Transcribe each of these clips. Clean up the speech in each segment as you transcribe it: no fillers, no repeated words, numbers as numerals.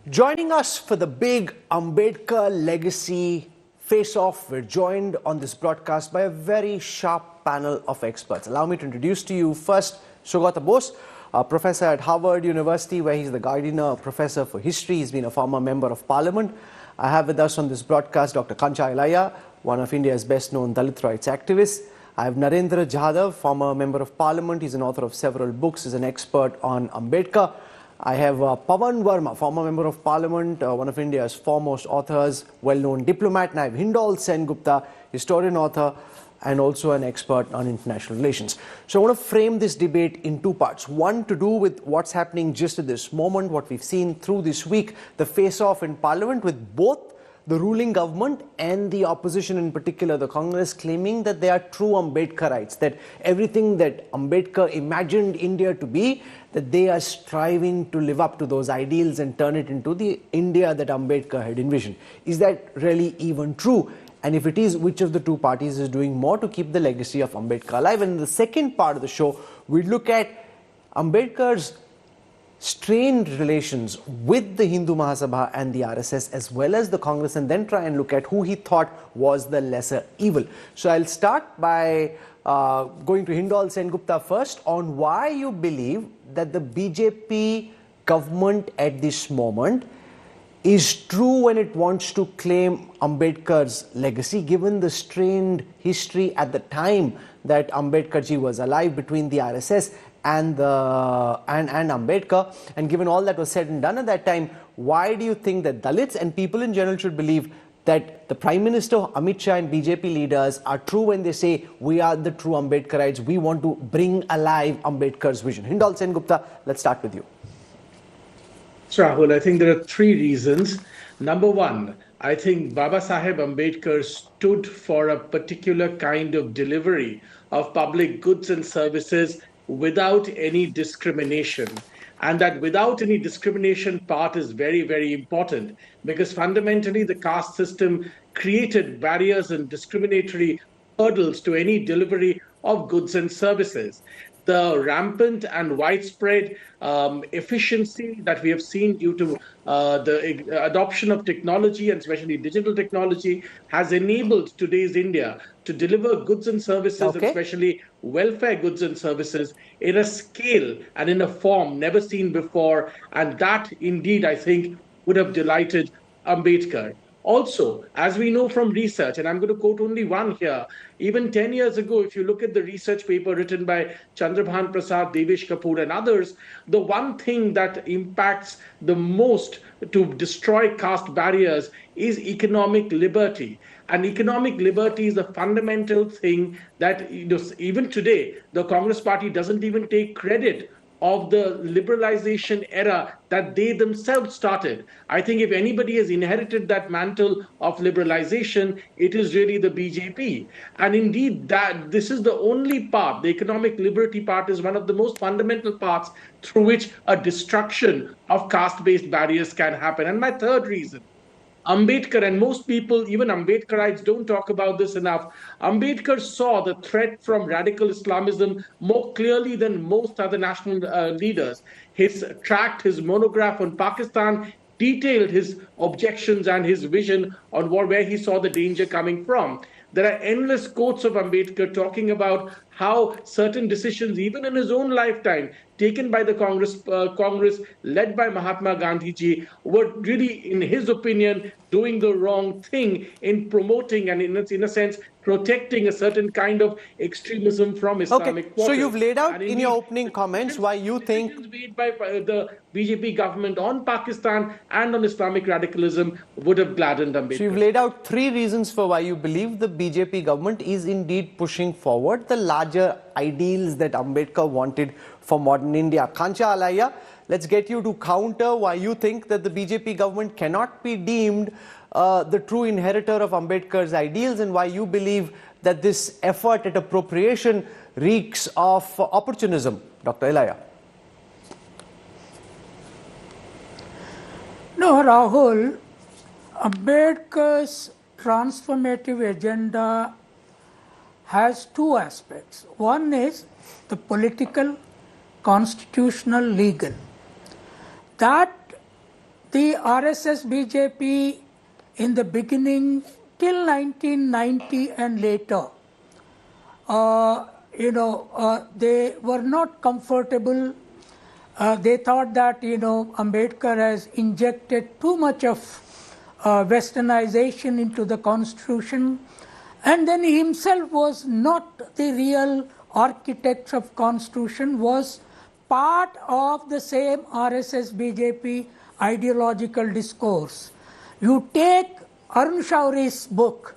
Joining us for the big Ambedkar legacy face-off, we're joined on this broadcast by a very sharp panel of experts. Allow me to introduce to you first Sugata Bose, a professor at Harvard University, where he's the Gardiner Professor for History. He's been a former Member of Parliament. I have with us on this broadcast Dr. Kancha Ilaiah, one of India's best-known Dalit rights activists. I have Narendra Jadhav, former Member of Parliament. He's an author of several books. He's an expert on Ambedkar. I have Pawan Verma, former Member of Parliament, one of India's foremost authors, well-known diplomat. And I have Hindal Sengupta, historian, author, and also an expert on international relations. So I want to frame this debate in two parts. One, to do with what's happening just at this moment, what we've seen through this week, the face-off in Parliament with both the ruling government and the opposition, in particular the Congress, claiming that they are true Ambedkarites, that everything that Ambedkar imagined India to be, that they are striving to live up to those ideals and turn it into the India that Ambedkar had envisioned. Is that really even true? And if it is, which of the two parties is doing more to keep the legacy of Ambedkar alive? And in the second part of the show, we look at Ambedkar's strained relations with the Hindu Mahasabha and the RSS, as well as the Congress, and then try and look at who he thought was the lesser evil. So I'll start by going to Hindal Sengupta first on why you believe that the BJP government at this moment is true when it wants to claim Ambedkar's legacy, given the strained history at the time that Ambedkarji was alive between the RSS and Ambedkar, and given all that was said and done at that time, why do you think that Dalits and people in general should believe that the Prime Minister, Amit Shah, and BJP leaders are true when they say we are the true Ambedkarites, we want to bring alive Ambedkar's vision? Hindal Sengupta, let's start with you. So Rahul, I think there are three reasons. Number one, I think Baba Saheb Ambedkar stood for a particular kind of delivery of public goods and services without any discrimination. And that without any discrimination part is very, very important, because fundamentally the caste system created barriers and discriminatory hurdles to any delivery of goods and services. The rampant and widespread efficiency that we have seen due to the adoption of technology, and especially digital technology, has enabled today's India to deliver goods and services, and especially welfare goods and services, in a scale and in a form never seen before. And that indeed, I think, would have delighted Ambedkar. Also, as we know from research, and I'm going to quote only one here, even 10 years ago, if you look at the research paper written by Chandrabhan Prasad, Devesh Kapoor, and others, the one thing that impacts the most to destroy caste barriers is economic liberty. And economic liberty is a fundamental thing that, even today, the Congress party doesn't even take credit of the liberalization era that they themselves started. I think if anybody has inherited that mantle of liberalization, it is really the BJP. And indeed, that this is the only part, the economic liberty part is one of the most fundamental parts through which a destruction of caste-based barriers can happen. And my third reason, Ambedkar, and most people, even Ambedkarites, don't talk about this enough. Ambedkar saw the threat from radical Islamism more clearly than most other national leaders. His tract, his monograph on Pakistan, detailed his objections and his vision on where he saw the danger coming from. There are endless quotes of Ambedkar talking about how certain decisions, even in his own lifetime, taken by the Congress led by Mahatma Gandhi ji, were really, in his opinion, doing the wrong thing in promoting and, in a sense, protecting a certain kind of extremism from Islamic quarters. So you've laid out in your opening comments why you think made by the BJP government on Pakistan and on Islamic radicalism would have gladdened Ambedkar. So you've laid out three reasons for why you believe the BJP government is indeed pushing forward the larger ideals that Ambedkar wanted for modern India. Kancha Ilaiah, let's get you to counter why you think that the BJP government cannot be deemed the true inheritor of Ambedkar's ideals, and why you believe that this effort at appropriation reeks of opportunism. Dr. Ilaiah. No, Rahul, Ambedkar's transformative agenda has two aspects. One is the political, constitutional, legal. That the RSS BJP in the beginning till 1990 and later, they were not comfortable. They thought that, Ambedkar has injected too much of westernization into the constitution, and then he himself was not the real architect of constitution, was part of the same RSS BJP ideological discourse. You take Arun Shauri's book,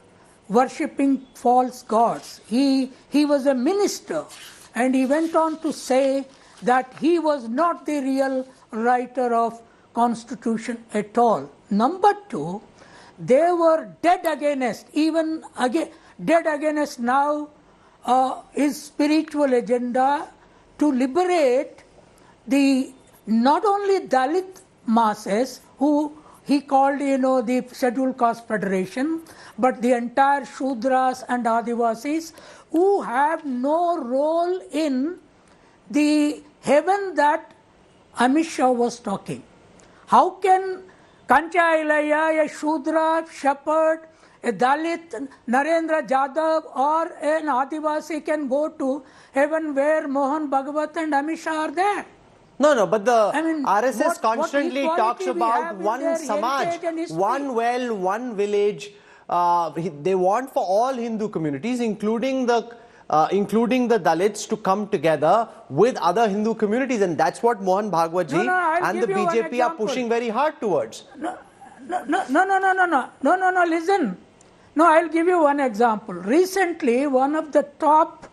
Worshipping False Gods. He was a minister, and he went on to say that he was not the real writer of constitution at all. Number two, they were dead against, even dead against now his spiritual agenda to liberate not only Dalit masses, who he called, the Scheduled Caste Federation, but the entire Shudras and Adivasis, who have no role in the heaven that Amit Shah was talking. How can Kancha Ilaya, a Shudra, shepherd, a Dalit, Narendra Jadhav, or an Adivasi can go to heaven where Mohan Bhagavat and Amit Shah are there? No, but the RSS constantly talks about one Samaj, one well, one village. They want for all Hindu communities, including the Dalits, to come together with other Hindu communities, and that's what Mohan Bhagwat ji and the BJP are pushing very hard towards. No, listen. No, I'll give you one example. Recently, one of the top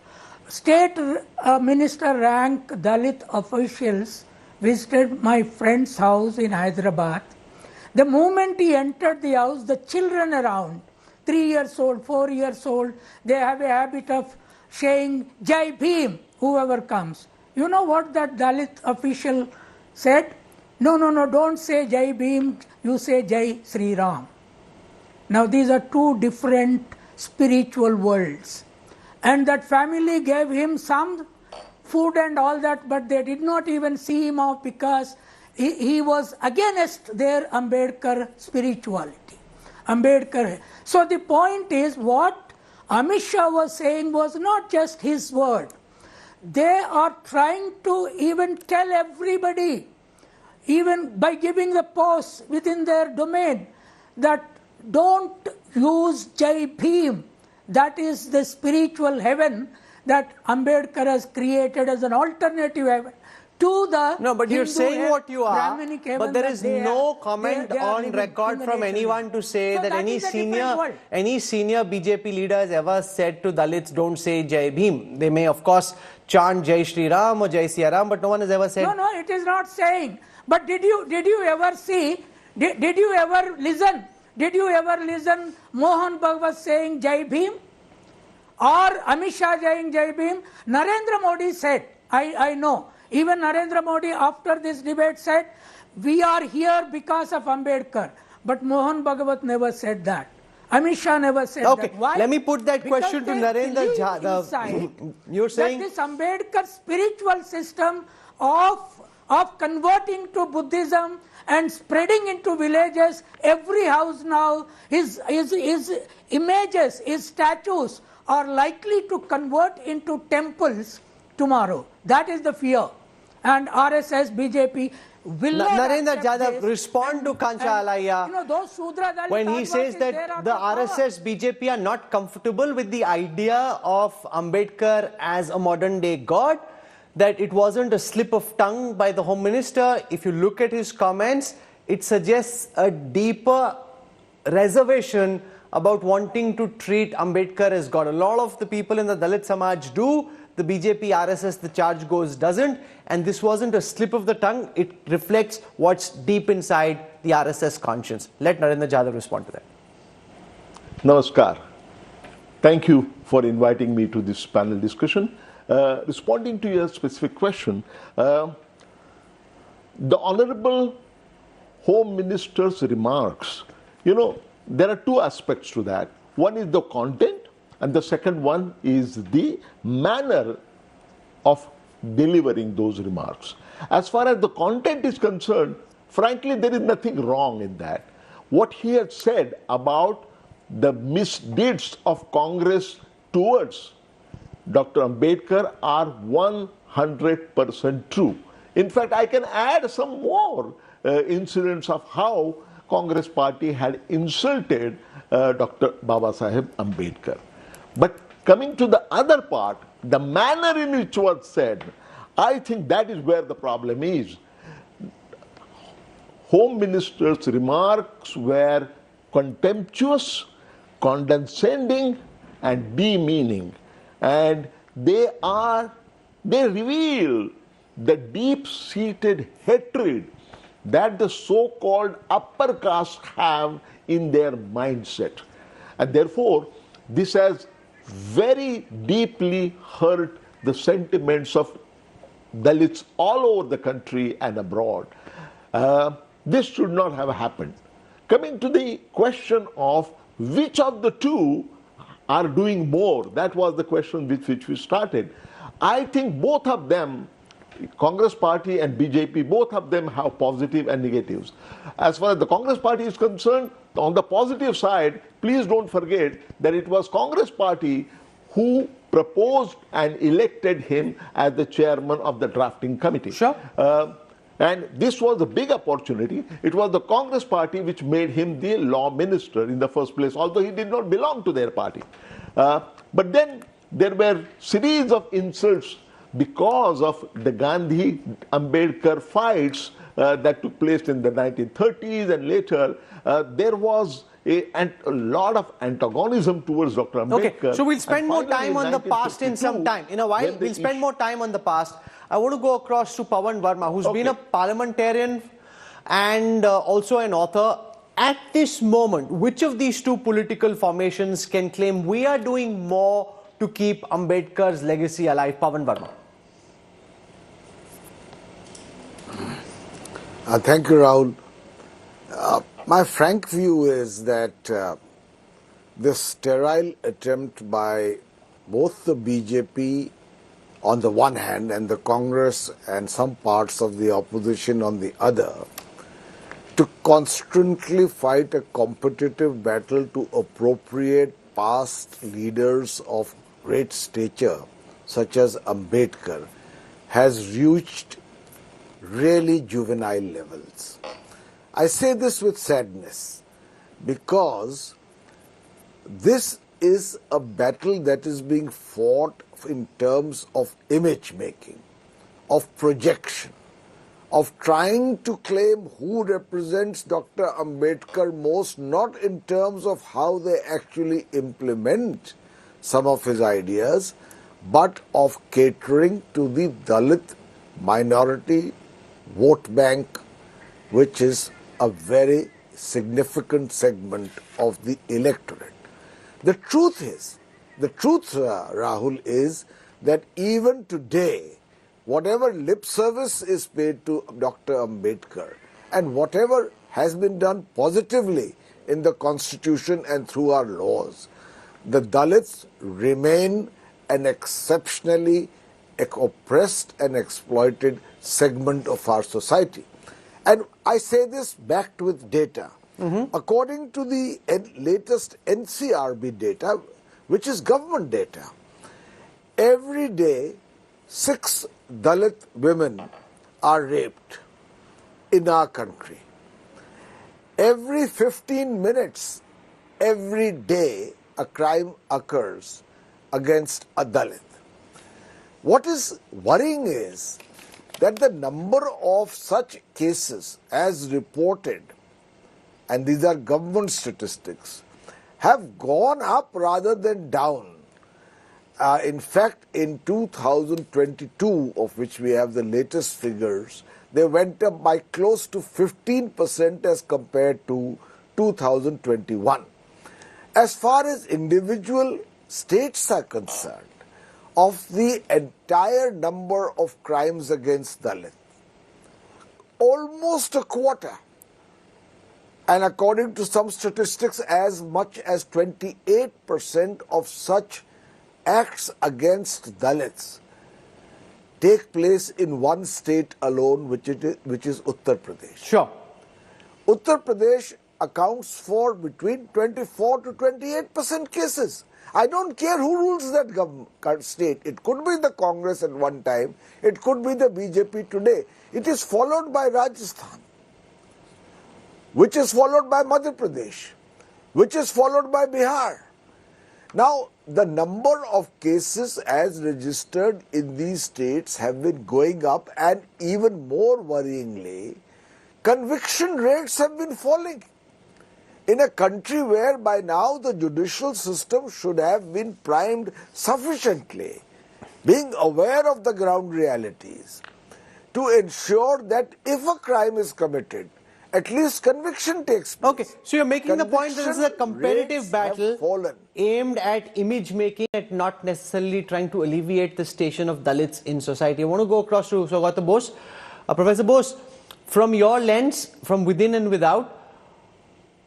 state minister rank Dalit officials visited my friend's house in Hyderabad. The moment he entered the house, the children around, 3 years old, 4 years old, they have a habit of saying Jai Bhim, whoever comes. You know what that Dalit official said? No, don't say Jai Bhim, you say Jai Sri Ram. Now these are two different spiritual worlds. And that family gave him some food and all that, but they did not even see him off because he was against their Ambedkar spirituality. Ambedkar. So the point is, what Amit Shah was saying was not just his word. They are trying to even tell everybody, even by giving the posts within their domain, that don't use Jai Bhim. That is the spiritual heaven that Ambedkar has created as an alternative heaven to the No, but you're Hindu saying what you are, but there is no have, comment they are on record from anyone to say So that that any senior BJP leader has ever said to Dalits, don't say Jai Bhim. They may, of course, chant Jai Shri Ram or Jai Siya Ram, but no one has ever said... No, it is not saying. But did you ever see, did you ever listen Mohan Bhagavat saying Jai Bhim? Or Amit Shah saying Jai Bhim? Narendra Modi said, I know, even Narendra Modi after this debate said, we are here because of Ambedkar. But Mohan Bhagavat never said that. Amit Shah never said that. Why? Let me put that Because question to they Narendra believe Jadhav. You're saying... that this Ambedkar spiritual system of converting to Buddhism and spreading into villages, every house now, his images, his statues are likely to convert into temples tomorrow. That is the fear. And RSS, BJP will not Narendra Jadhav, this. respond to Kancha Alaya. Those Sudra Dalit When he says that the RSS, BJP are not comfortable with the idea of Ambedkar as a modern day God, that it wasn't a slip of tongue by the Home Minister. If you look at his comments, it suggests a deeper reservation about wanting to treat Ambedkar as God. A lot of the people in the Dalit Samaj do. The BJP, RSS, the charge goes, doesn't. And this wasn't a slip of the tongue. It reflects what's deep inside the RSS conscience. Let Narendra Jadhav respond to that. Namaskar. Thank you for inviting me to this panel discussion. Responding to your specific question, the Honorable Home Minister's remarks, there are two aspects to that. One is the content, and the second one is the manner of delivering those remarks. As far as the content is concerned, frankly, there is nothing wrong in that. What he had said about the misdeeds of Congress towards Dr. Ambedkar are 100% true. In fact, I can add some more incidents of how Congress party had insulted Dr. Baba Saheb Ambedkar. But coming to the other part, the manner in which was said, I think that is where the problem is. Home Minister's remarks were contemptuous, condescending, and demeaning. And they reveal the deep-seated hatred that the so-called upper caste have in their mindset. And therefore, this has very deeply hurt the sentiments of Dalits all over the country and abroad. This should not have happened. Coming to the question of which of the two are doing more, that was the question with which we started. I think both of them, Congress party and BJP, both of them have positive and negatives. As far as the Congress party is concerned, on the positive side, please don't forget that it was Congress party who proposed and elected him as the chairman of the drafting committee. Sure. And this was a big opportunity. It was the Congress party which made him the law minister in the first place, although he did not belong to their party. But then there were series of insults because of the Gandhi-Ambedkar fights that took place in the 1930s and later. There was a lot of antagonism towards Dr. Ambedkar. Okay, so we'll spend more time on the past in some time. In a while, we'll spend more time on the past. I want to go across to Pawan Verma, who's been a parliamentarian and also an author. At this moment, which of these two political formations can claim we are doing more to keep Ambedkar's legacy alive? Pawan Verma. Thank you, Rahul. My frank view is that this sterile attempt by both the BJP on the one hand and the Congress and some parts of the opposition on the other to constantly fight a competitive battle to appropriate past leaders of great stature such as Ambedkar has reached really juvenile levels. I say this with sadness because this is a battle that is being fought in terms of image making, of projection, of trying to claim who represents Dr. Ambedkar most, not in terms of how they actually implement some of his ideas, but of catering to the Dalit minority vote bank, which is a very significant segment of the electorate. The truth, Rahul, is that even today, whatever lip service is paid to Dr. Ambedkar and whatever has been done positively in the Constitution and through our laws, the Dalits remain an exceptionally oppressed and exploited segment of our society. And I say this backed with data. According to the latest NCRB data, which is government data, every day 6 Dalit women are raped in our country. Every 15 minutes, every day, a crime occurs against a Dalit. What is worrying is that the number of such cases as reported, and these are government statistics, have gone up rather than down. In fact, in 2022, of which we have the latest figures, they went up by close to 15% as compared to 2021. As far as individual states are concerned, of the entire number of crimes against Dalit, almost a quarter, and according to some statistics, as much as 28% of such acts against Dalits take place in one state alone, which is Uttar Pradesh. Sure. Uttar Pradesh accounts for between 24 to 28% cases. I don't care who rules that state. It could be the Congress at one time, it could be the BJP today. It is followed by Rajasthan, which is followed by Madhya Pradesh, which is followed by Bihar. Now, the number of cases as registered in these states have been going up, and even more worryingly, conviction rates have been falling. In a country where by now the judicial system should have been primed sufficiently, being aware of the ground realities, to ensure that if a crime is committed, at least conviction takes place. Okay, so you're making the point that this is a competitive battle aimed at image making and not necessarily trying to alleviate the station of Dalits in society. I want to go across to Saugata Bose. Professor Bose, from your lens, from within and without,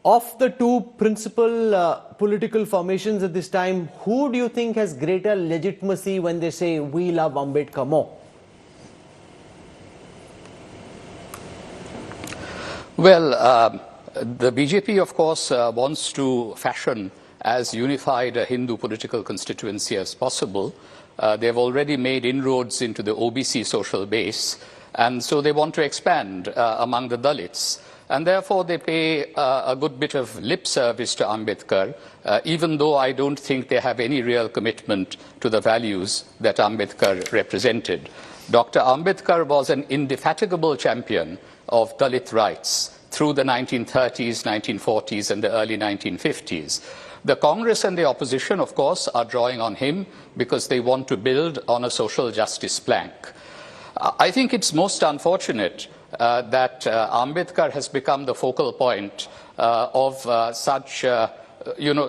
of the two principal political formations at this time, who do you think has greater legitimacy when they say, we love Ambedkar more? Well, the BJP, of course, wants to fashion as unified a Hindu political constituency as possible. They've already made inroads into the OBC social base, and so they want to expand among the Dalits. And therefore, they pay a good bit of lip service to Ambedkar, even though I don't think they have any real commitment to the values that Ambedkar represented. Dr. Ambedkar was an indefatigable champion of Dalit rights through the 1930s, 1940s, and the early 1950s. The Congress and the opposition, of course, are drawing on him because they want to build on a social justice plank. I think it's most unfortunate that Ambedkar has become the focal point of such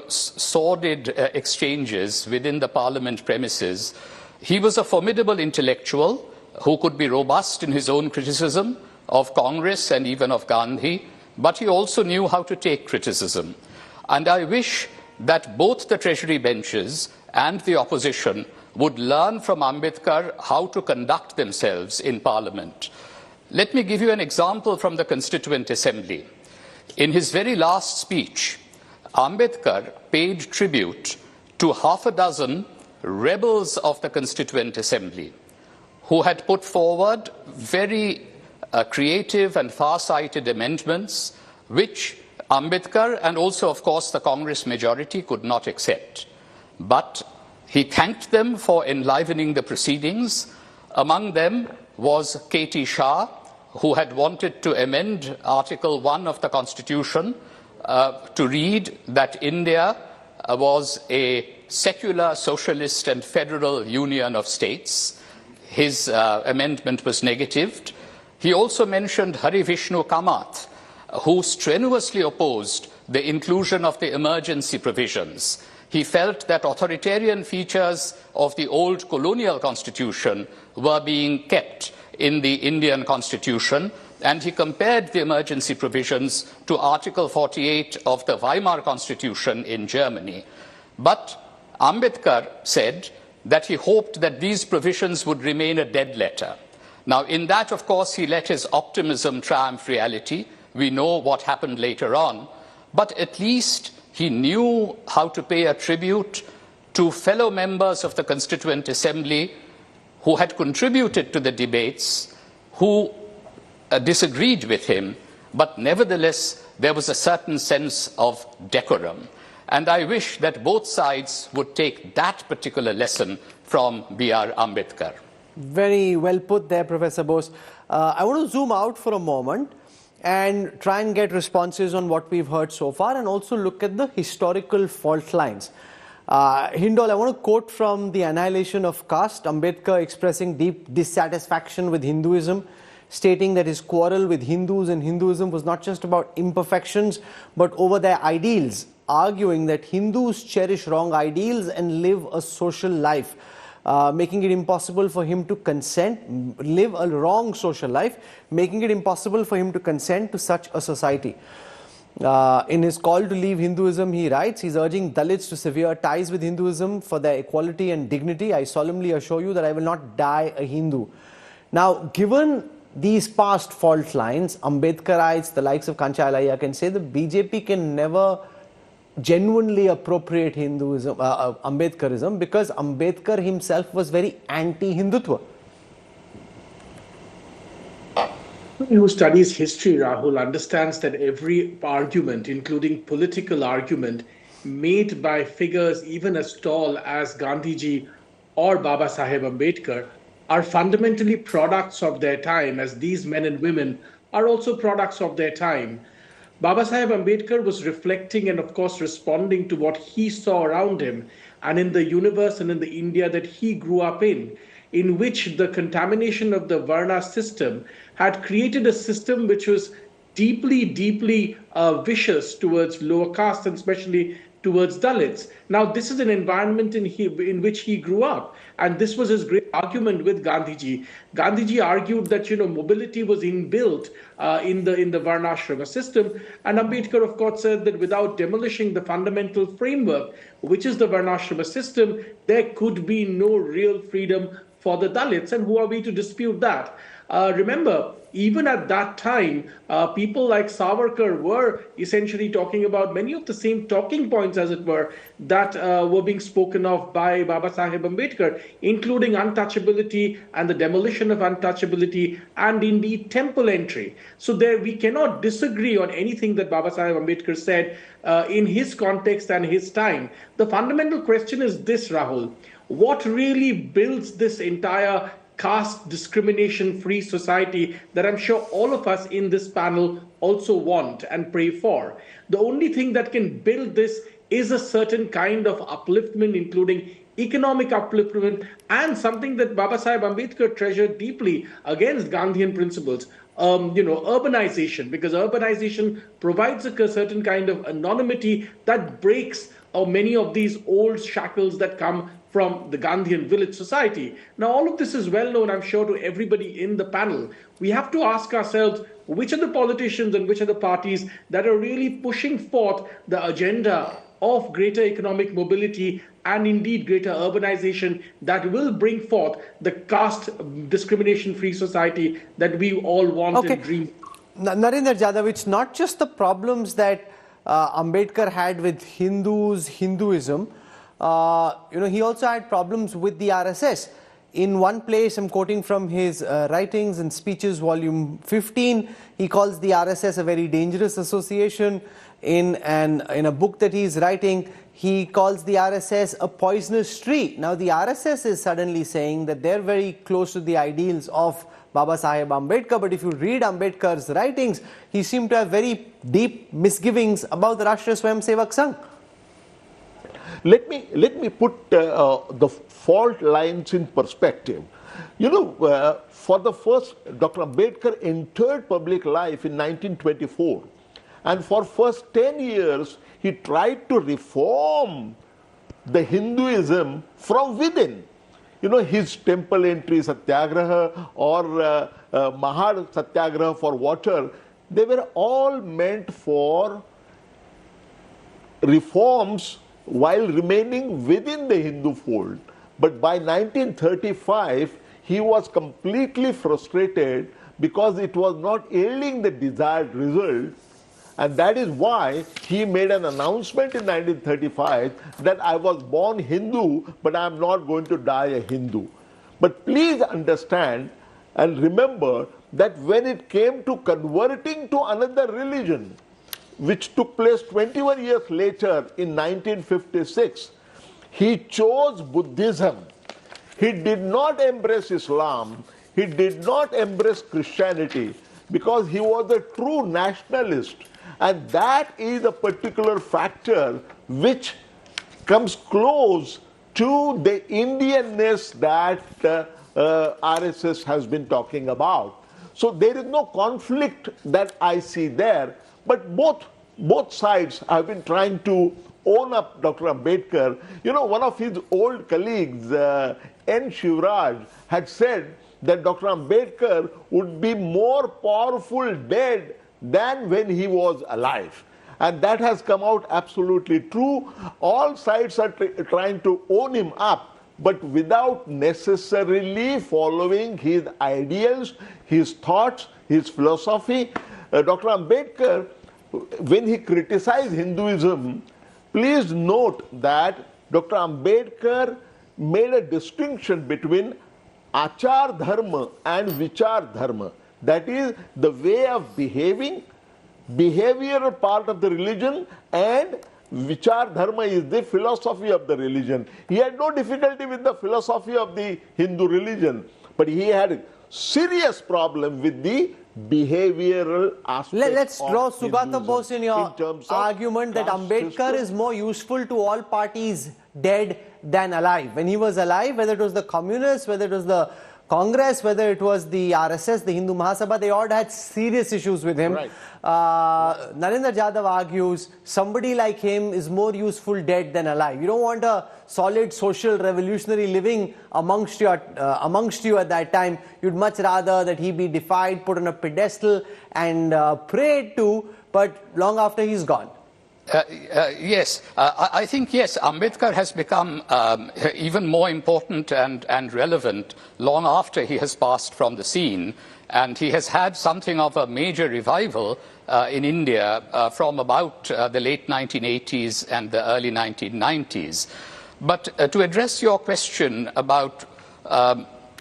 sordid exchanges within the parliament premises. He was a formidable intellectual who could be robust in his own criticism of Congress and even of Gandhi, but he also knew how to take criticism. And I wish that both the Treasury benches and the opposition would learn from Ambedkar how to conduct themselves in Parliament. Let me give you an example from the Constituent Assembly. In his very last speech, Ambedkar paid tribute to half a dozen rebels of the Constituent Assembly who had put forward very creative and far-sighted amendments which Ambedkar and also, of course, the Congress majority could not accept. But he thanked them for enlivening the proceedings. Among them was K.T. Shah, who had wanted to amend Article 1 of the Constitution to read that India was a secular, socialist and federal union of states. His amendment was negatived. He also mentioned Hari Vishnu Kamath, who strenuously opposed the inclusion of the emergency provisions. He felt that authoritarian features of the old colonial constitution were being kept in the Indian constitution, and he compared the emergency provisions to Article 48 of the Weimar Constitution in Germany. But Ambedkar said that he hoped that these provisions would remain a dead letter. Now, in that, of course, he let his optimism triumph reality. We know what happened later on. But at least he knew how to pay a tribute to fellow members of the Constituent Assembly who had contributed to the debates, who disagreed with him, but nevertheless there was a certain sense of decorum. And I wish that both sides would take that particular lesson from B.R. Ambedkar. Very well put there, Professor Bose. I want to zoom out for a moment and try and get responses on what we've heard so far and also look at the historical fault lines. Hindol, I want to quote from The Annihilation of Caste, Ambedkar expressing deep dissatisfaction with Hinduism, stating that his quarrel with Hindus and Hinduism was not just about imperfections but over their ideals, arguing that Hindus cherish wrong ideals and live a social life, making it impossible for him to live a wrong social life, making it impossible for him to consent to such a society. In his call to leave Hinduism, he writes, he's urging Dalits to sever ties with Hinduism for their equality and dignity. I solemnly assure you that I will not die a Hindu. Now, given these past fault lines, Ambedkarites, the likes of Kancha Alaya, can say the BJP can never genuinely appropriate Hinduism, Ambedkarism, because Ambedkar himself was very anti-Hindutva. Who studies history, Rahul, understands that every argument, including political argument, made by figures even as tall as Gandhiji or Baba Saheb Ambedkar, are fundamentally products of their time, as these men and women are also products of their time. Baba Saheb Ambedkar was reflecting and, of course, responding to what he saw around him and in the universe and in the India that he grew up in which the contamination of the Varna system had created a system which was deeply, deeply vicious towards lower caste and especially towards Dalits. Now, this is an environment in which he grew up, and this was his great argument with Gandhiji. Gandhiji argued that mobility was inbuilt in the Varnashrama system, and Ambedkar, of course, said that without demolishing the fundamental framework, which is the Varnashrama system, there could be no real freedom for the Dalits. And who are we to dispute that? Remember, even at that time, people like Savarkar were essentially talking about many of the same talking points, as it were, that were being spoken of by Baba Saheb Ambedkar, including untouchability and the demolition of untouchability and indeed temple entry. So there we cannot disagree on anything that Baba Saheb Ambedkar said in his context and his time. The fundamental question is this, Rahul. What really builds this entire caste discrimination free society that I'm sure all of us in this panel also want and pray for? The only thing that can build this is a certain kind of upliftment, including economic upliftment, and something that Baba Saheb Ambedkar treasured deeply against Gandhian principles. Urbanization, because urbanization provides a certain kind of anonymity that breaks many of these old shackles that come from the Gandhian village society. Now, all of this is well known, I'm sure, to everybody in the panel. We have to ask ourselves, which are the politicians and which are the parties that are really pushing forth the agenda of greater economic mobility and indeed greater urbanization that will bring forth the caste discrimination-free society that we all want and dream. Narendra Jadhav, it's not just the problems that Ambedkar had with Hinduism. He also had problems with the RSS. In one place, I'm quoting from his writings and speeches, volume 15, he calls the RSS a very dangerous association. In a book that he's writing, he calls the RSS a poisonous tree. Now, the RSS is suddenly saying that they're very close to the ideals of Baba Saheb Ambedkar, but if you read Ambedkar's writings, he seemed to have very deep misgivings about the Rashtriya Swayamsevak Sangh. Let me put the fault lines in perspective. For the first, Dr. Ambedkar entered public life in 1924, and for first 10 years, he tried to reform the Hinduism from within. His temple entry satyagraha or Mahad satyagraha for water, they were all meant for reforms while remaining within the Hindu fold. But by 1935, he was completely frustrated because it was not yielding the desired result. And that is why he made an announcement in 1935 that I was born Hindu, but I am not going to die a Hindu. But please understand and remember that when it came to converting to another religion, which took place 21 years later in 1956, he chose Buddhism. He did not embrace Islam. He did not embrace Christianity because he was a true nationalist. And that is a particular factor which comes close to the Indianness that RSS has been talking about. So there is no conflict that I see there, but both sides have been trying to own up Dr. Ambedkar. One of his old colleagues, N. Shivraj, had said that Dr. Ambedkar would be more powerful dead than when he was alive. And that has come out absolutely true. All sides are trying to own him up, but without necessarily following his ideals, his thoughts, his philosophy. Dr. Ambedkar, when he criticized Hinduism, please note that Dr. Ambedkar made a distinction between Achar Dharma and Vichar Dharma. That is the way of behaving, behavioral part of the religion, and Vichar Dharma is the philosophy of the religion. He had no difficulty with the philosophy of the Hindu religion, but he had serious problem with the behavioral aspect. Let's draw of Sugata Hinduism Bose in your terms of argument that caste Ambedkar system. is more useful to all parties dead than alive. When he was alive, whether it was the communists, whether it was the Congress, whether it was the RSS, the Hindu Mahasabha, they all had serious issues with him. Right. Narendra Jadhav argues somebody like him is more useful dead than alive. You don't want a solid social revolutionary living amongst you at that time. You'd much rather that he be defied, put on a pedestal and prayed to, but long after he's gone. Yes, I think, yes, Ambedkar has become even more important and relevant long after he has passed from the scene, and he has had something of a major revival in India from about the late 1980s and the early 1990s. But to address your question about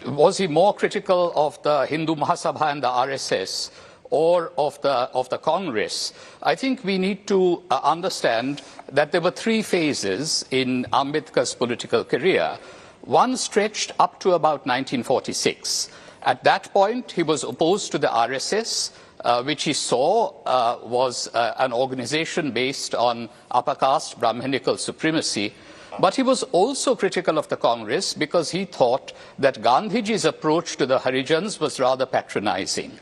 was he more critical of the Hindu Mahasabha and the RSS, or of the Congress, I think we need to understand that there were three phases in Ambedkar's political career. One stretched up to about 1946. At that point, he was opposed to the RSS, which he saw was an organization based on upper caste Brahminical supremacy. But he was also critical of the Congress because he thought that Gandhiji's approach to the Harijans was rather patronizing.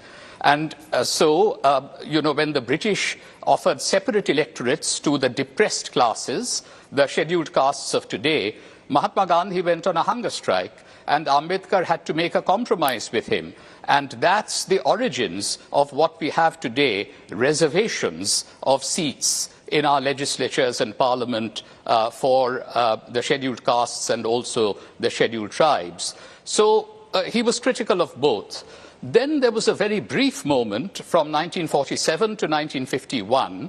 And so, when the British offered separate electorates to the depressed classes, the scheduled castes of today, Mahatma Gandhi went on a hunger strike, and Ambedkar had to make a compromise with him. And that's the origins of what we have today, reservations of seats in our legislatures and parliament for the scheduled castes and also the scheduled tribes. So he was critical of both. Then there was a very brief moment from 1947 to 1951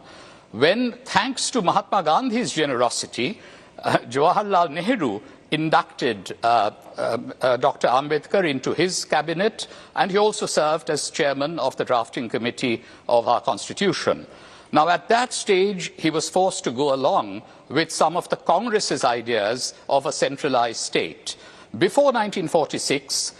when, thanks to Mahatma Gandhi's generosity, Jawaharlal Nehru inducted Dr. Ambedkar into his cabinet, and he also served as chairman of the drafting committee of our constitution. Now, at that stage, he was forced to go along with some of the Congress's ideas of a centralized state. Before 1946,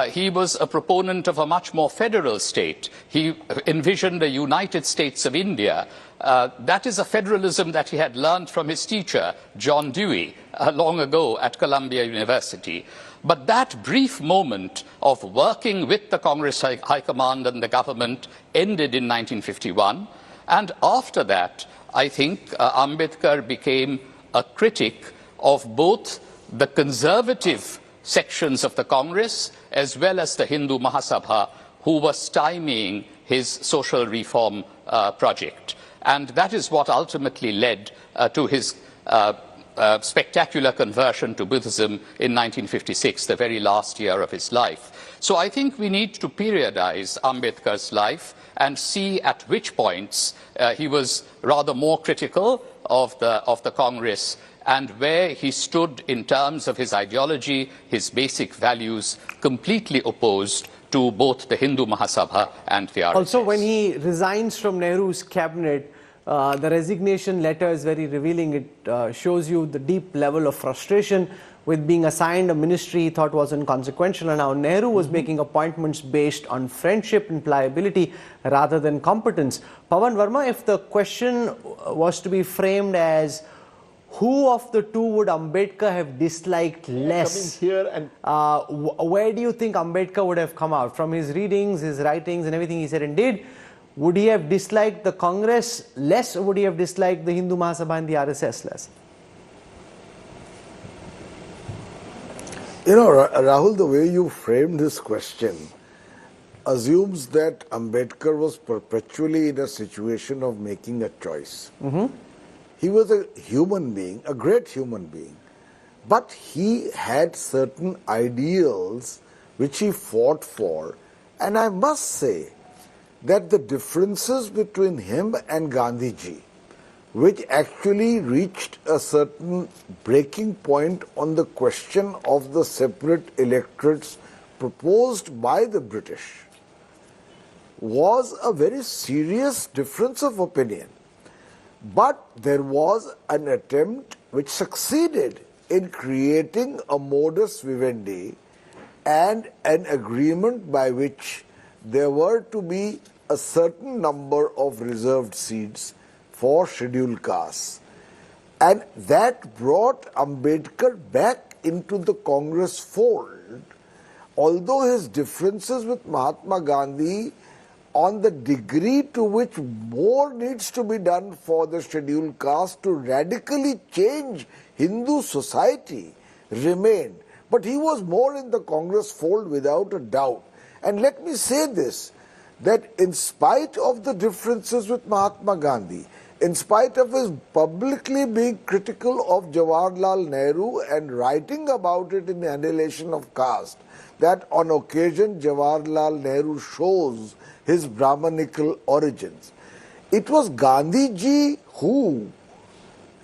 he was a proponent of a much more federal state. He envisioned a United States of India. That is a federalism that he had learned from his teacher, John Dewey, long ago at Columbia University. But that brief moment of working with the Congress High Command and the government ended in 1951. And after that, I think Ambedkar became a critic of both the conservative sections of the Congress as well as the Hindu Mahasabha, who were stymieing his social reform project. And that is what ultimately led to his spectacular conversion to Buddhism in 1956, the very last year of his life. So I think we need to periodize Ambedkar's life and see at which points he was rather more critical of the Congress and where he stood in terms of his ideology, his basic values, completely opposed to both the Hindu Mahasabha and the RSS. Also, when he resigns from Nehru's cabinet, the resignation letter is very revealing. It shows you the deep level of frustration with being assigned a ministry he thought was inconsequential, and how Nehru was making appointments based on friendship and pliability rather than competence. Pawan Verma, if the question was to be framed as who of the two would Ambedkar have disliked less? Here and where do you think Ambedkar would have come out? From his readings, his writings and everything he said and did, would he have disliked the Congress less, or would he have disliked the Hindu Mahasabha and the RSS less? You know, Rahul, the way you framed this question assumes that Ambedkar was perpetually in a situation of making a choice. He was a human being, a great human being, But he had certain ideals which he fought for, and I must say that the differences between him and Gandhiji, which actually reached a certain breaking point on the question of the separate electorates proposed by the British, was a very serious difference of opinion. But there was an attempt which succeeded in creating a modus vivendi and an agreement by which there were to be a certain number of reserved seats for scheduled castes. And that brought Ambedkar back into the Congress fold, although his differences with Mahatma Gandhi on the degree to which more needs to be done for the scheduled caste to radically change Hindu society remained. But he was more in the Congress fold without a doubt. And let me say this, that in spite of the differences with Mahatma Gandhi, in spite of his publicly being critical of Jawaharlal Nehru and writing about it in the Annihilation of Caste, that on occasion Jawaharlal Nehru shows his Brahmanical origins. It was Gandhiji who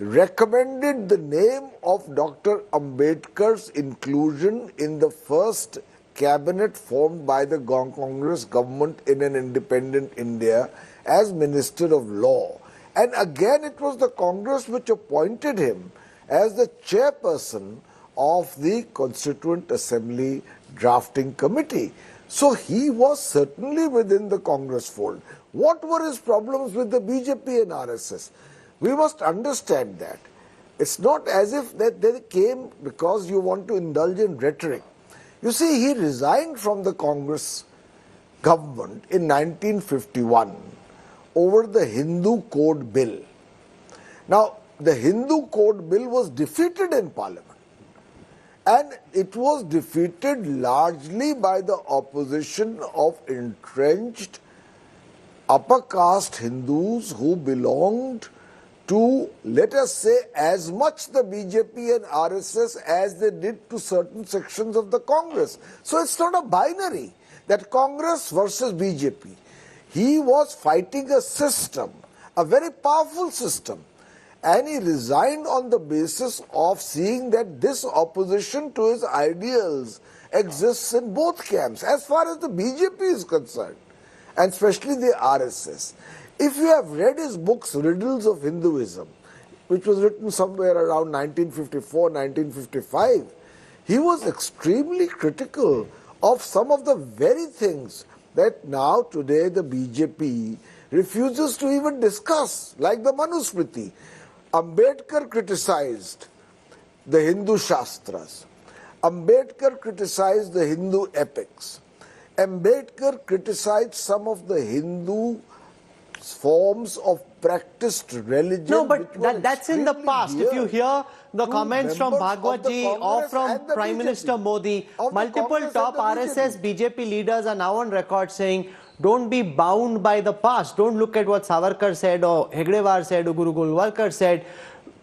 recommended the name of Dr. Ambedkar's inclusion in the first cabinet formed by the Congress government in an independent India as Minister of Law. And again it was the Congress which appointed him as the chairperson of the Constituent Assembly Drafting Committee. So he was certainly within the Congress fold. What were his problems with the BJP and RSS? We must understand that. It's not as if that they came because you want to indulge in rhetoric. You see, he resigned from the Congress government in 1951 over the Hindu Code Bill. Now, the Hindu Code Bill was defeated in Parliament. And it was defeated largely by the opposition of entrenched upper caste Hindus who belonged to, let us say, as much the BJP and RSS as they did to certain sections of the Congress. So it's not a binary that Congress versus BJP. He was fighting a system, a very powerful system. And he resigned on the basis of seeing that this opposition to his ideals exists in both camps, as far as the BJP is concerned, and especially the RSS. If you have read his books, Riddles of Hinduism, which was written somewhere around 1954, 1955, he was extremely critical of some of the very things that now today the BJP refuses to even discuss, like the Manusmriti. Ambedkar criticized the Hindu Shastras. Ambedkar criticized the Hindu epics. Ambedkar criticized some of the Hindu forms of practiced religion. No, but that's in the past. If you hear the comments from Bhagwatji or from Prime Minister Modi, multiple top RSS BJP leaders are now on record saying, don't be bound by the past. Don't look at what Savarkar said or Hegdewar said or Guru Golwalkar said.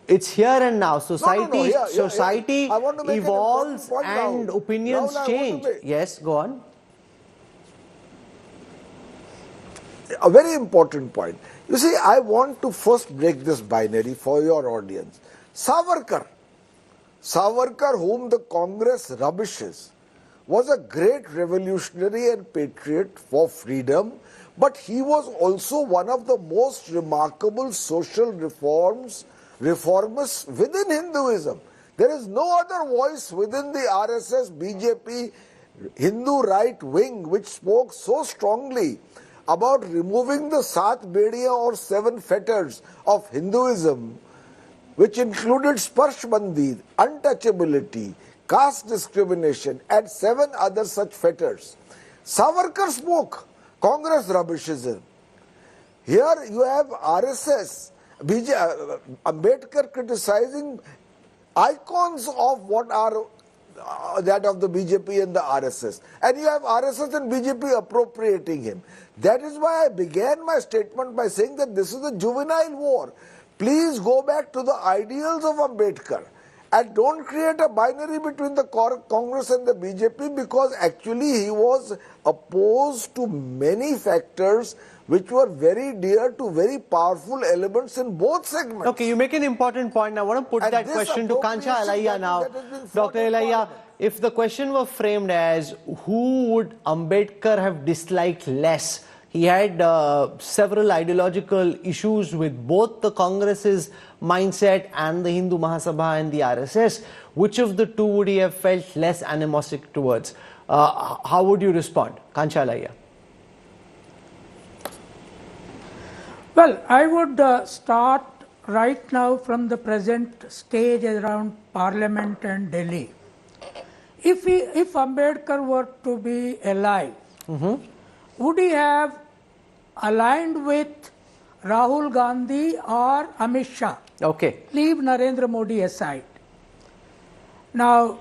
It's here and now. Society evolves and opinions change. Yes, go on. A very important point. You see, I want to first break this binary for your audience. Savarkar, whom the Congress rubbishes, was a great revolutionary and patriot for freedom, but he was also one of the most remarkable social reformists within Hinduism. There is no other voice within the RSS, BJP, Hindu right wing which spoke so strongly about removing the Sat Bediya or 7 fetters of Hinduism, which included Sparshbandi, untouchability, caste discrimination, and 7 other such fetters. Savarkar spoke, Congress rubbishes him. Here you have RSS, Ambedkar criticizing icons of what are that of the BJP and the RSS. And you have RSS and BJP appropriating him. That is why I began my statement by saying that this is a juvenile war. Please go back to the ideals of Ambedkar And don't create a binary between the Congress and the BJP, because actually he was opposed to many factors which were very dear to very powerful elements in both segments. Okay, you make an important point. I want to put And that this question to Kancha appropriation Alaiya now. that has been fought Dr. in Alaiya, Parliament. if the question were framed as who would Ambedkar have disliked less, he had several ideological issues with both the Congress's mindset and the Hindu Mahasabha and the RSS. Which of the two would he have felt less animosic towards? How would you respond? Kancha Alaiya. Well, I would start right now from the present stage around Parliament and Delhi. If Ambedkar were to be alive, would he have aligned with Rahul Gandhi or Amit Shah? Okay. Leave Narendra Modi aside. Now,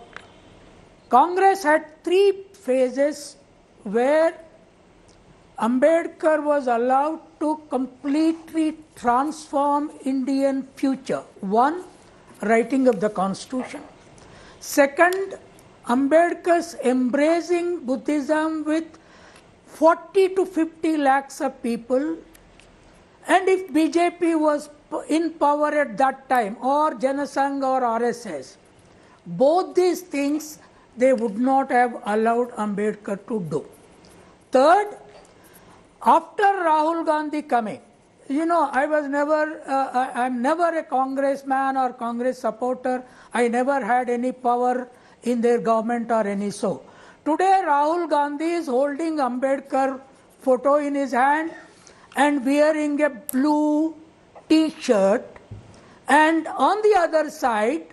Congress had 3 phases where Ambedkar was allowed to completely transform Indian future. 1, writing of the Constitution. 2nd, Ambedkar's embracing Buddhism with 40 to 50 lakhs of people. And if BJP was in power at that time, or Janasangh or RSS, both these things they would not have allowed Ambedkar to do. 3rd, after Rahul Gandhi coming, I'm never a congressman or Congress supporter. I never had any power in their government or any so. Today Rahul Gandhi is holding Ambedkar photo in his hand and wearing a blue t-shirt, and on the other side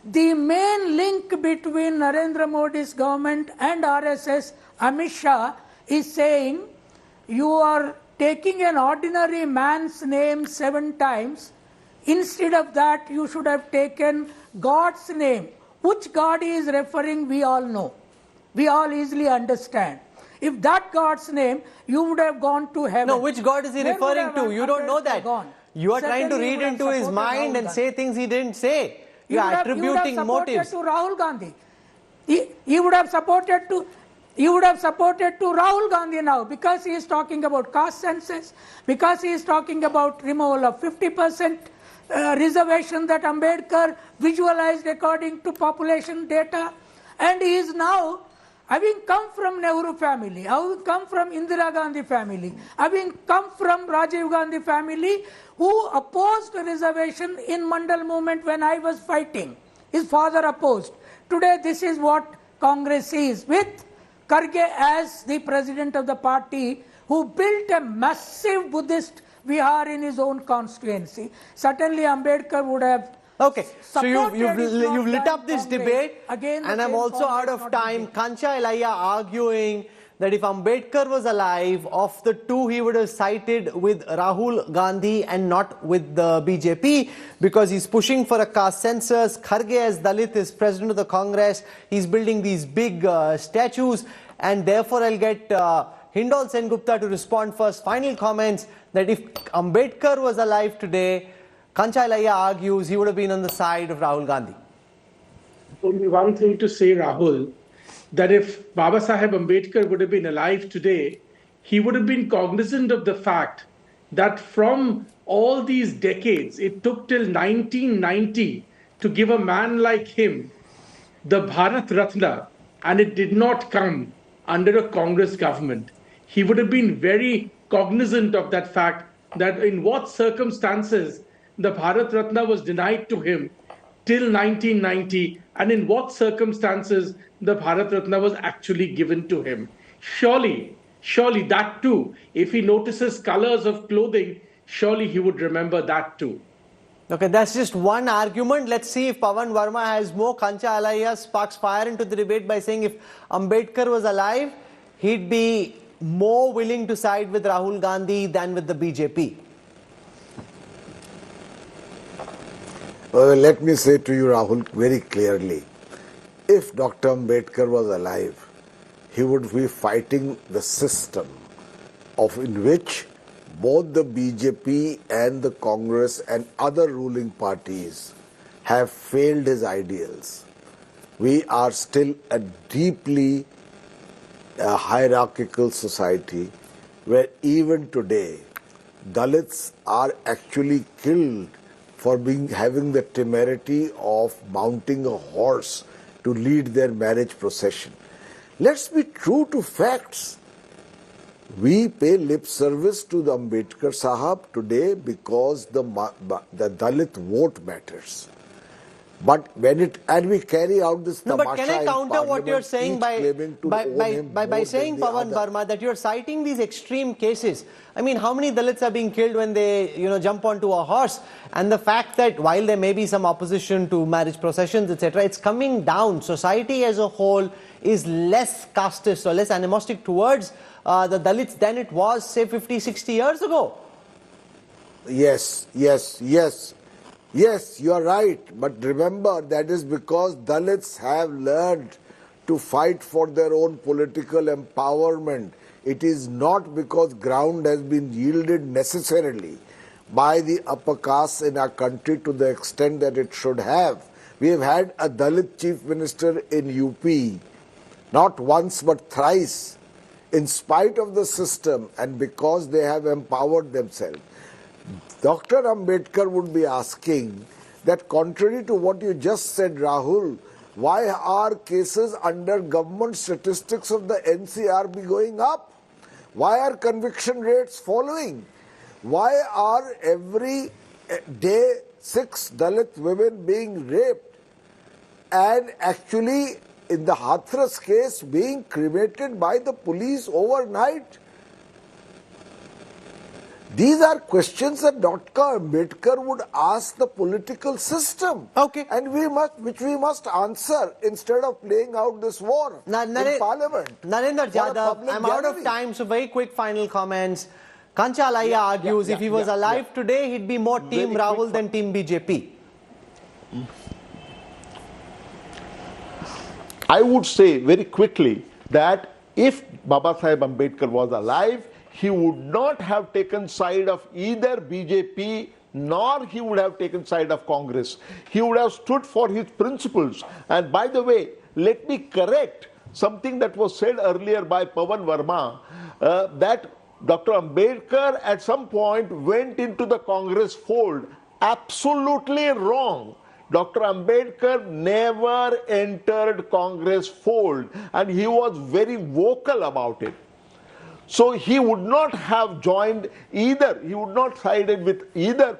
the main link between Narendra Modi's government and RSS, Amit Shah, is saying you are taking an ordinary man's name 7 times. Instead of that, you should have taken God's name. Which God he is referring, we all know. We all easily understand. If that God's name, you would have gone to heaven. No, which God is he Where would referring to? You don't know that. gone? You are trying to Certainly read into his mind and say things he didn't say. You are attributing motives. To Rahul Gandhi. He would have supported to Rahul Gandhi now, because he is talking about caste census, because he is talking about removal of 50% reservation that Ambedkar visualized according to population data, and he is now, having come from Nehru family, having come from Indira Gandhi family, having come from Rajiv Gandhi family, who opposed reservation in Mandal movement when I was fighting. His father opposed. Today this is what Congress is, with Kharge as the president of the party, who built a massive Buddhist vihar in his own constituency. Certainly Ambedkar would have. Okay, so you've lit up this debate, again, and I'm also out of time. Kancha Alaiya arguing that if Ambedkar was alive, of the two he would have sided with Rahul Gandhi and not with the BJP, because he's pushing for a caste census. Kharge as Dalit is president of the Congress. He's building these big statues, and therefore I'll get Hindol Sengupta to respond first. Final comments that if Ambedkar was alive today, Kancha Alaiya argues he would have been on the side of Rahul Gandhi. Only one thing to say, Rahul, that if Baba Saheb Ambedkar would have been alive today, he would have been cognizant of the fact that from all these decades, it took till 1990 to give a man like him the Bharat Ratna, and it did not come under a Congress government. He would have been very cognizant of that fact, that in what circumstances the Bharat Ratna was denied to him till 1990, and in what circumstances the Bharat Ratna was actually given to him. Surely that too, if he notices colors of clothing, surely he would remember that too. Okay, that's just one argument. Let's see if Pawan Verma has more. Kancha Alaiya sparks fire into the debate by saying if Ambedkar was alive, he'd be more willing to side with Rahul Gandhi than with the BJP. Let me say to you, Rahul, very clearly, if Dr. Ambedkar was alive, he would be fighting the system in which both the BJP and the Congress and other ruling parties have failed his ideals. We are still a deeply hierarchical society where even today Dalits are actually killed for having the temerity of mounting a horse to lead their marriage procession. Let's be true to facts. We pay lip service to the Ambedkar Sahab today because the Dalit vote matters. But we carry out this tamasha. No, but can I counter what you're saying by saying, Pawan Verma, that you're citing these extreme cases? I mean, how many Dalits are being killed when they, jump onto a horse? And the fact that while there may be some opposition to marriage processions, etc., it's coming down. Society as a whole is less casteist or less animostic towards the Dalits than it was, say, 50, 60 years ago. Yes, you are right. But remember, that is because Dalits have learned to fight for their own political empowerment. It is not because ground has been yielded necessarily by the upper caste in our country to the extent that it should have. We have had a Dalit chief minister in UP, not once but thrice, in spite of the system and because they have empowered themselves. Dr. Ambedkar would be asking that, contrary to what you just said, Rahul, why are cases under government statistics of the NCR going up? Why are conviction rates following? Why are every day 6 Dalit women being raped and actually in the Hathras case being cremated by the police overnight? These are questions that Dr. Ambedkar would ask the political system. Okay. And which we must answer instead of playing out this war in Parliament. Narendra Jadhav, I'm out of time, so very quick final comments. Kancha Alaiya argues if he was alive today, he'd be more Team Rahul than Team BJP. I would say very quickly that if Baba Saheb Ambedkar was alive, he would not have taken side of either BJP nor he would have taken side of Congress. He would have stood for his principles. And by the way, let me correct something that was said earlier by Pawan Verma, that Dr. Ambedkar at some point went into the Congress fold. Absolutely wrong. Dr. Ambedkar never entered Congress fold and he was very vocal about it. So he would not have joined either, he would not sided with either.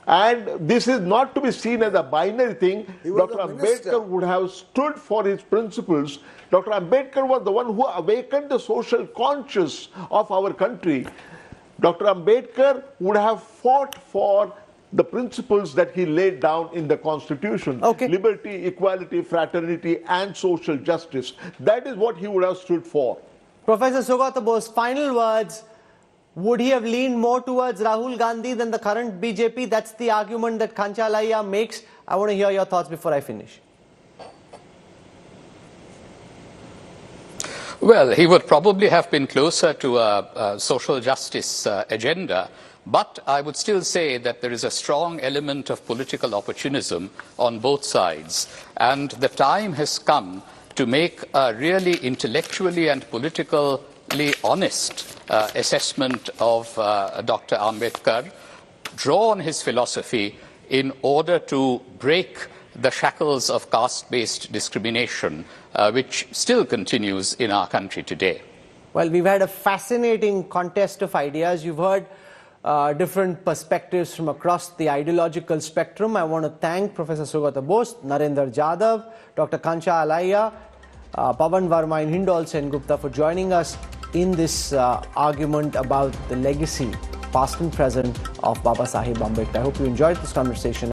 And this is not to be seen as a binary thing. Dr. Ambedkar would have stood for his principles. Dr. Ambedkar was the one who awakened the social conscience of our country. Dr. Ambedkar would have fought for the principles that he laid down in the Constitution. Okay. Liberty, equality, fraternity and social justice. That is what he would have stood for. Professor Sugata Bose, final words. Would he have leaned more towards Rahul Gandhi than the current BJP? That's the argument that Kancha Alaiya makes. I want to hear your thoughts before I finish. Well, he would probably have been closer to a social justice agenda. But I would still say that there is a strong element of political opportunism on both sides. And the time has come to make a really intellectually and politically honest assessment of Dr. Ambedkar, draw on his philosophy in order to break the shackles of caste-based discrimination, which still continues in our country today. Well, we've had a fascinating contest of ideas. You've heard different perspectives from across the ideological spectrum. I want to thank Professor Sugata Bose, Narendra Jadhav, Dr. Kancha Alaiya, Pawan Verma and Hindol Sen Gupta for joining us in this argument about the legacy, past and present, of Baba Saheb Ambedkar. I hope you enjoyed this conversation.